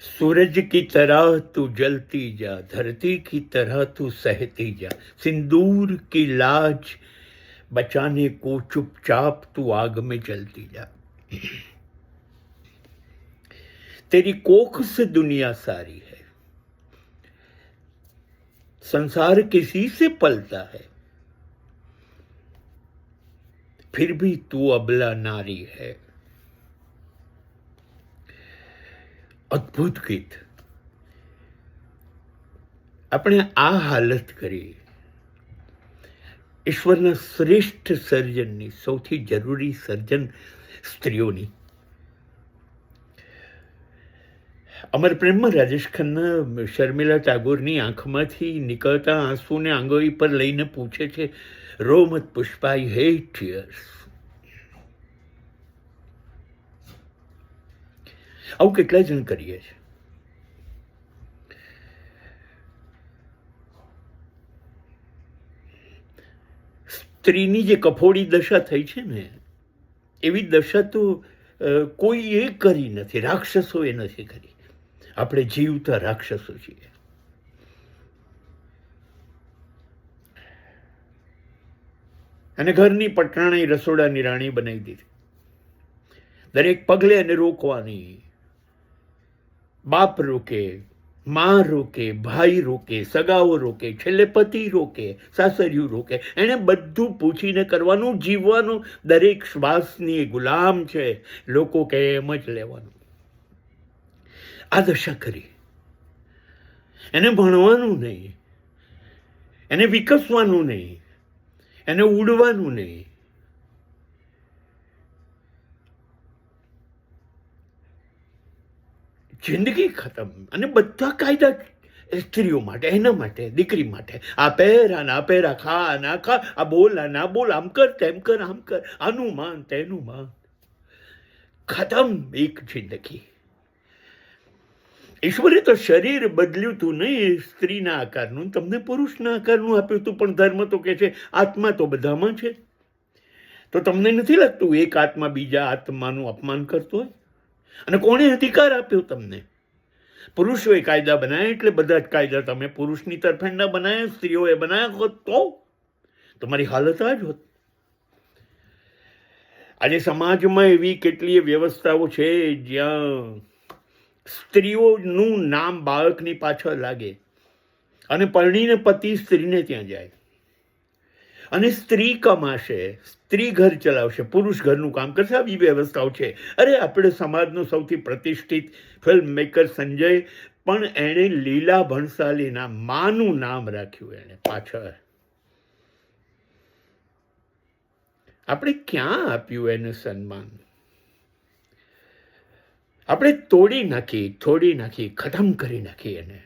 सूरज की तरह तू जलती जा, धरती की तरह तू सहती जा, सिंदूर की लाज बचाने को चुपचाप तू आग में जलती जा। तेरी कोख से दुनिया सारी है, संसार किसी से पलता है, फिर भी तू अबला नारी है। અદ્ભુત ગીત. આપણે આ હાલત કરી ઈશ્વરના શ્રેષ્ઠ સર્જનની, સૌથી જરૂરી સર્જન સ્ત્રીઓની. અમર પ્રેમમાં રાજેશ ખન્ના શર્મિલા ટાગોરની આંખમાંથી નીકળતા આંસુને આંગળી પર લઈને પૂછે છે, રો મત પુષ્પા, આઈ હેટ ટીયર્સ. આવું કેટલા જણ કરીએ છીએ. સ્ત્રીની જે કફોડી દશા થઈ છે ને, એવી દશા તો કોઈએ કરી નથી, રાક્ષસોએ નથી કરી. આપણે જીવતા રાક્ષસો છીએ. અને ઘરની પટરાણી રસોડાની રાણી બનાવી દીધી. દરેક પગલે એને રોકવાની. બાપ રોકે, માં રોકે, ભાઈ રોકે, સગાઓ રોકે, છેલ્લે પતિ રોકે, સાસરિયું રોકે. એને બધું પૂછીને કરવાનું, જીવવાનું. દરેક શ્વાસની ગુલામ છે. લોકો કે એમ જ લેવાનું. આ દશા કરી. એને ભણવાનું નહીં, એને વિકસવાનું નહીં, એને ઉડવાનું નહીં. જિંદગી ખતમ. અને બધા કાયદા સ્ત્રીઓ માટે, એના માટે, દીકરી માટે. આ પહેર, આ ના પહેર, આ ખા, આ ના ખા, આ બોલ, આ ના બોલ, આમ કર, તેમ કર, આમ કર, આનું માન, તેનું માન. ખતમ એક જિંદગી. ઈશ્વરે તો શરીર બદલ્યું તું નહીં, સ્ત્રીના આકારનું, તમને પુરુષના આકારનું આપ્યું તું. પણ ધર્મ તો કે છે આત્મા તો બધામાં છે. તો તમને નથી લાગતું એક આત્મા બીજા આત્માનું અપમાન કરતો હોય? અને કોણે અધિકાર આપ્યો તમને? પુરુષોએ કાયદા બનાવ્યા એટલે બધા જ કાયદા તમે પુરુષની તરફેણના બનાવ્યા, સ્ત્રીઓએ બનાવ્યા હોત તો તમારી હાલત આ જ હોત. આજે સમાજમાં એવી કેટલીય વ્યવસ્થાઓ છે જ્યાં સ્ત્રીઓનું નામ બાળકની પાછળ લાગે અને પરણીને પતિ સ્ત્રીને ત્યાં જાય. અને સ્ત્રી કમાશે, સ્ત્રી ઘર ચલાવશે, પુરુષ ઘરનું કામ કરશે. આવી વ્યવસ્થાઓ છે. અરે આપણે સમાજનો સૌથી પ્રતિષ્ઠિત ફિલ્મ મેકર સંજય પણ એણે લીલા ભણસાલીના માનું નામ રાખ્યું એને પાછળ. આપણે ક્યાં આપ્યું એને સન્માન? આપણે તોડી નાખી, ખતમ કરી નાખી એને.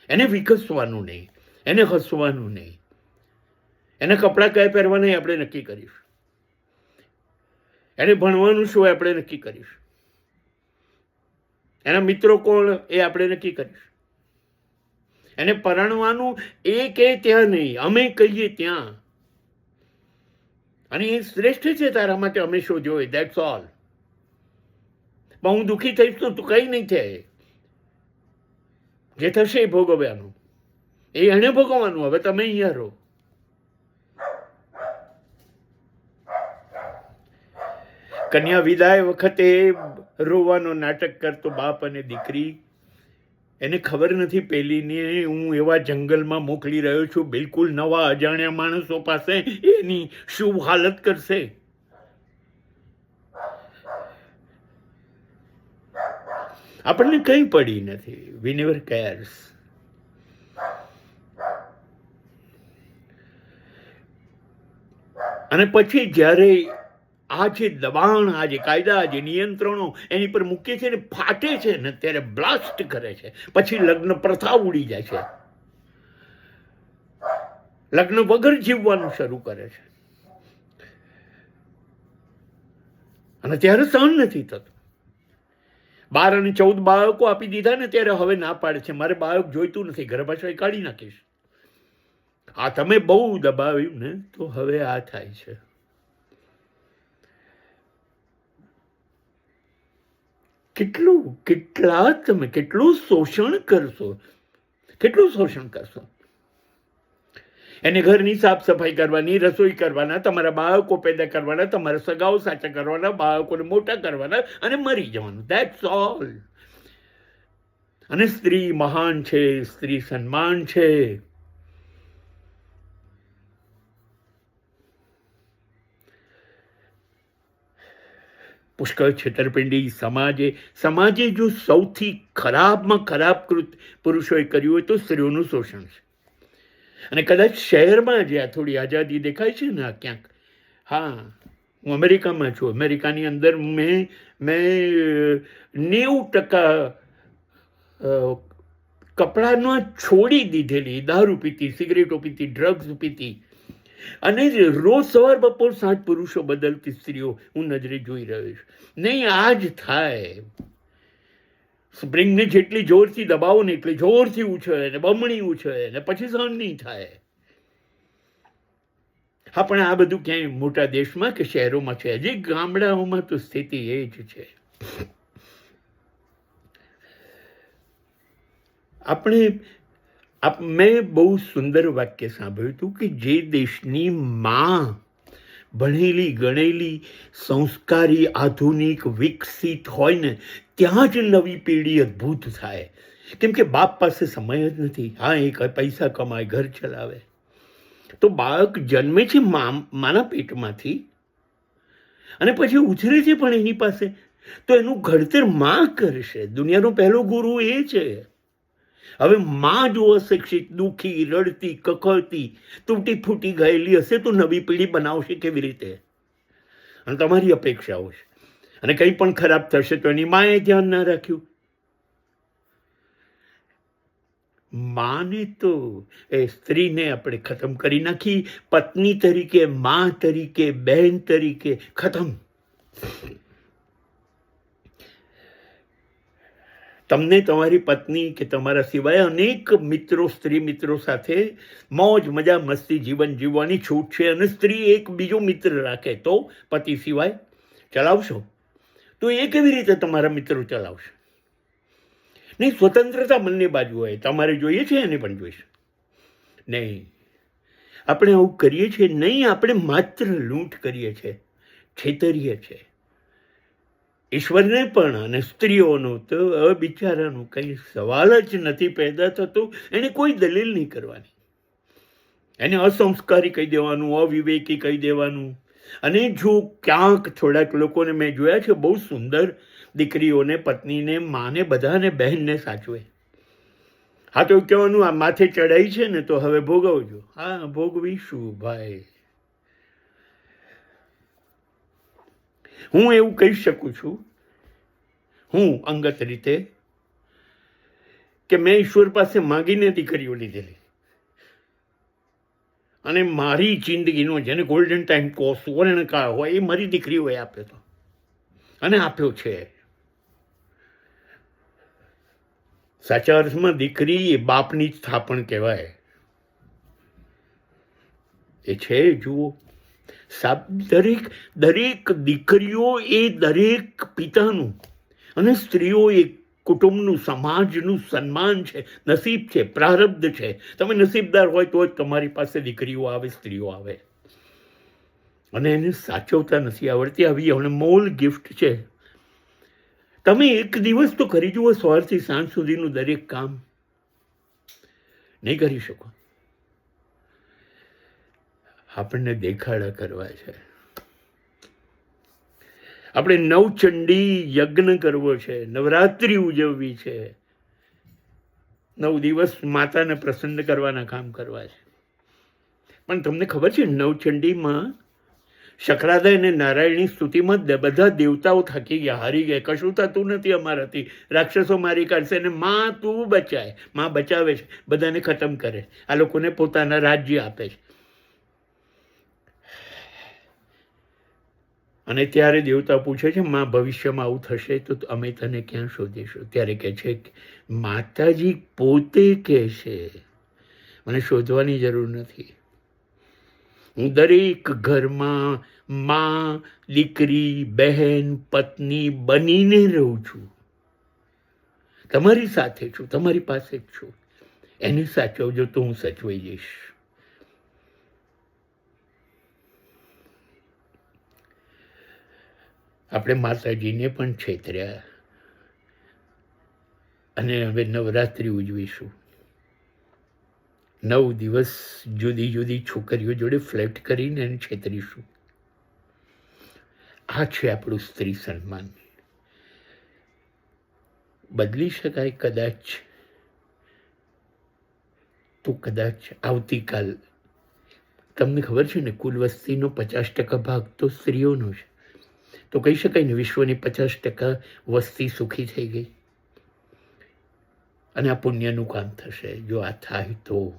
એને વિકસવાનું નહીં, એને હસવાનું નહીં, એને કપડાં કયા પહેરવાના આપણે નક્કી કરીશું. એને ભણવાનું શું આપણે નક્કી કરીશું. એના મિત્રો કોણ એ આપણે નક્કી કરીશું. એને પરણવાનું એ કે ત્યાં નહીં, અમે કહીએ ત્યાં. અને એ શ્રેષ્ઠ છે તારા માટે, અમે શું જોઈએ, દેટ્સ ઓલ. પણ હું દુઃખી થઈશ તો તું કંઈ નહીં થાય. જે થશે એ ભોગવ્યાનું, એ એને ભોગવવાનું. હવે તમે અહીંયા રહો. કન્યા વિદાય વખતે રોવાનો નાટક કરતો બાપ અને દીકરી, એને ખબર નથી પેલીને હું એવા જંગલમાં મોકલી રહ્યો છું, બિલકુલ નવા અજાણ્યા માણસો પાસે, એની શું હાલત કરશે. આપણને કંઈ પડી નથી. વી નેવર કેર્સ. અને પછી જ્યારે આ જે દબાણ, આ જે કાયદા, આ જે નિયંત્રણો એની પર મૂકે છે ને, ફાટે છે ને, ત્યારે બ્લાસ્ટ કરે છે. પછી લગ્ન પ્રથા ઉડી જાય છે. લગ્ન વગર જીવવાનું શરૂ કરે છે. અને ત્યારે સહન નથી થતું. 12 અને 14 બાળકો આપી દીધા ને ત્યારે હવે ના પાડે છે, મારે બાળક જોઈતું નથી, ગર્ભાશય કાઢી નાખીશ. આ તમે બહુ દબાવ્યું ને તો હવે આ થાય છે. કેટલું શોષણ કરશો, કેટલું શોષણ કરશો. એને ઘરની સાફ સફાઈ કરવાની, રસોઈ કરવાના, તમારા બાળકો પેદા કરવાના, તમારા સગાઓ સાચા કરવાના, બાળકોને મોટા કરવાના અને મરી જવાનું. That's all. અને સ્ત્રી મહાન છે, સ્ત્રી સન્માન છે. પુષ્કળ છેતરપિંડી સમાજે જો સૌથી ખરાબમાં ખરાબ કૃત પુરુષોએ કર્યું હોય તો સ્ત્રીઓનું શોષણ છે. અને કદાચ શહેરમાં જ્યાં થોડી આઝાદી દેખાય છે ને ક્યાંક, હા, હું અમેરિકામાં છું, અમેરિકાની અંદર મેં 90% કપડાનો છોડી દીધેલી, દારૂ પીતી, સિગરેટો પીતી, ડ્રગ્સ પીતી અને રોજ સવાર બપોર સાંજ પુરુષો બદલતી સ્ત્રીઓ હું નજરે જોઈ રહ્યો છું. નહીં, આ જ થાય. સ્પ્રિંગને જેટલી જોરથી દબાવો ને એટલી જોરથી ઉછળે ને બમણી ઉછળે ને પછી સહન નહીં થાય. હા, પણ આ બધું ક્યાંય મોટા દેશમાં કે શહેરોમાં છે. હજી ગામડાઓમાં તો સ્થિતિ એ જ છે. મેં બહુ સુંદર વાક્ય સાંભળ્યું હતું કે જે દેશની માં ભણેલી ગણેલી સંસ્કારી આધુનિક વિકસિત હોય ને ત્યાં જ નવી પેઢી અદ્ભુત થાય. કેમ કે બાપ પાસે સમય જ નથી. હા, એ પૈસા કમાય, ઘર ચલાવે, તો બાળક જન્મે છે માના પેટમાંથી અને પછી ઉછરે છે પણ એની પાસે, તો એનું ઘડતર માં કરશે. દુનિયાનો પહેલો ગુરુ એ છે. હવે માં જો અશિક્ષિત, દુઃખી, રડતી, કકળતી, તૂટી ફૂટી ગયેલી હશે તો નવી પેઢી બનાવશે કેવી રીતે? અને તમારી અપેક્ષાઓ છે. અને કંઈ પણ ખરાબ થશે તો એની માએ ધ્યાન ના રાખ્યું. માને તો એ સ્ત્રીને આપણે ખતમ કરી નાખી. પત્ની તરીકે, માં તરીકે, બહેન તરીકે ખતમ. તમને તમારી પત્ની કે તમારા સિવાય અનેક મિત્રો, સ્ત્રી મિત્રો સાથે મોજ મજા મસ્તી જીવન જીવવાની છૂટ છે. અને સ્ત્રી એક બીજો મિત્ર રાખે તો પતિ સિવાય ચલાવશો તો એ કેવી રીતે તમારા મિત્રો ચલાવશે? નહીં, સ્વતંત્રતા બંને બાજુ હોય. તમારે જોઈએ છે, એને પણ જોઈશે. નહીં, આપણે આવું કરીએ છીએ નહીં. આપણે માત્ર લૂંટ કરીએ છીએ, છેતરીએ છીએ ઈશ્વરને પણ. અને સ્ત્રીઓનો તો બિચારાનું કંઈ સવાલ જ નથી પેદા થતો. એને કોઈ દલીલ નહીં કરવાની. એને અસંસ્કારી કહી દેવાનું, અવિવેકી કહી દેવાનું. અને જો ક્યાંક થોડાક લોકોને મેં જોયા છે બહુ સુંદર દીકરીઓને, પત્નીને, માને, બધાને, બહેનને સાચવે. હા, તો કહેવાનું આ માથે ચડાઈ છે ને તો હવે ભોગવજો. હા, ભોગવીશું ભાઈ. હું એવું કહી શકું છું, હું અંગત રીતે, કે મેં ઈશ્વર પાસે માંગીને દીકરીઓ લીધેલી અને મારી જિંદગીનો જેને ગોલ્ડન ટાઈમ કહો, સુવર્ણકાળ હોય, એ મારી દીકરીઓએ આપ્યો હતો અને આપ્યો છે. સાચા અર્થમાં દીકરી એ બાપની જ થાપણ કહેવાય. એ છે. જુઓ, દરેક દીકરીઓ એ દરેક પિતાનું અને સ્ત્રીઓ એ કુટુંબનું, સમાજનું સન્માન છે, નસીબ છે, પ્રારબ્ધ છે. તમે નસીબદાર હોય તો જ તમારી પાસે દીકરીઓ આવે, સ્ત્રીઓ આવે. અને એને સાચવતા નથી આવડતી. આવી અનમોલ ગિફ્ટ છે. તમે એક દિવસ તો કરી જુઓ, સવારથી સાંજ સુધીનું દરેક કામ. નહીં કરી શકો. આપણને દેખાડા કરવા છે. આપણે નવચંડી યજ્ઞ કરવો છે, નવરાત્રિ ઉજવવી છે, 9 દિવસ માતાને પ્રસન્ન કરવાના કામ કરવા છે. પણ તમને ખબર છે, નવચંડીમાં શકરાદા અને નારાયણની સ્તુતિમાં બધા દેવતાઓ થાકી ગયા, હારી ગયા. કશું થતું નથી અમારાથી, રાક્ષસો મારી કાઢશે. અને માં તું બચાય. માં બચાવે છે, બધાને ખતમ કરે. આ લોકોને પોતાના રાજ્ય આપે છે. અને ત્યારે દેવતા પૂછે છે, માં ભવિષ્યમાં આવું થશે તો અમે તને ક્યાં શોધીશું? ત્યારે કહે છે, માતાજી પોતે કહે છે, મને શોધવાની જરૂર નથી. હું દરેક ઘરમાં માં, દીકરી, બહેન, પત્ની બનીને રહું છું. તમારી સાથે છું, તમારી પાસે જ છું. એને સાચવજો તો હું સચવાઈ જઈશ. આપણે માતાજીને પણ છેતર્યા અને હવે નવરાત્રિ ઉજવીશું. 9 દિવસ જુદી જુદી છોકરીઓ જોડે ફ્લેટ કરીને એને છેતરીશું. આ છે આપણું સ્ત્રી સન્માન. બદલી શકાય કદાચ, તો કદાચ આવતીકાલ, તમને ખબર છે ને કુલ વસ્તીનો 50% ભાગ તો સ્ત્રીઓનો છે. તો કહી શકાય ને વિશ્વની 50% વસ્તી સુખી થઈ ગઈ. અને આ પુણ્યનું કામ થશે જો આ થાય તો.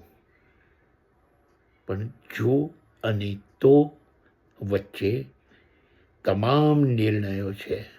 પણ જો અને તો વચ્ચે તમામ નિર્ણયો છે.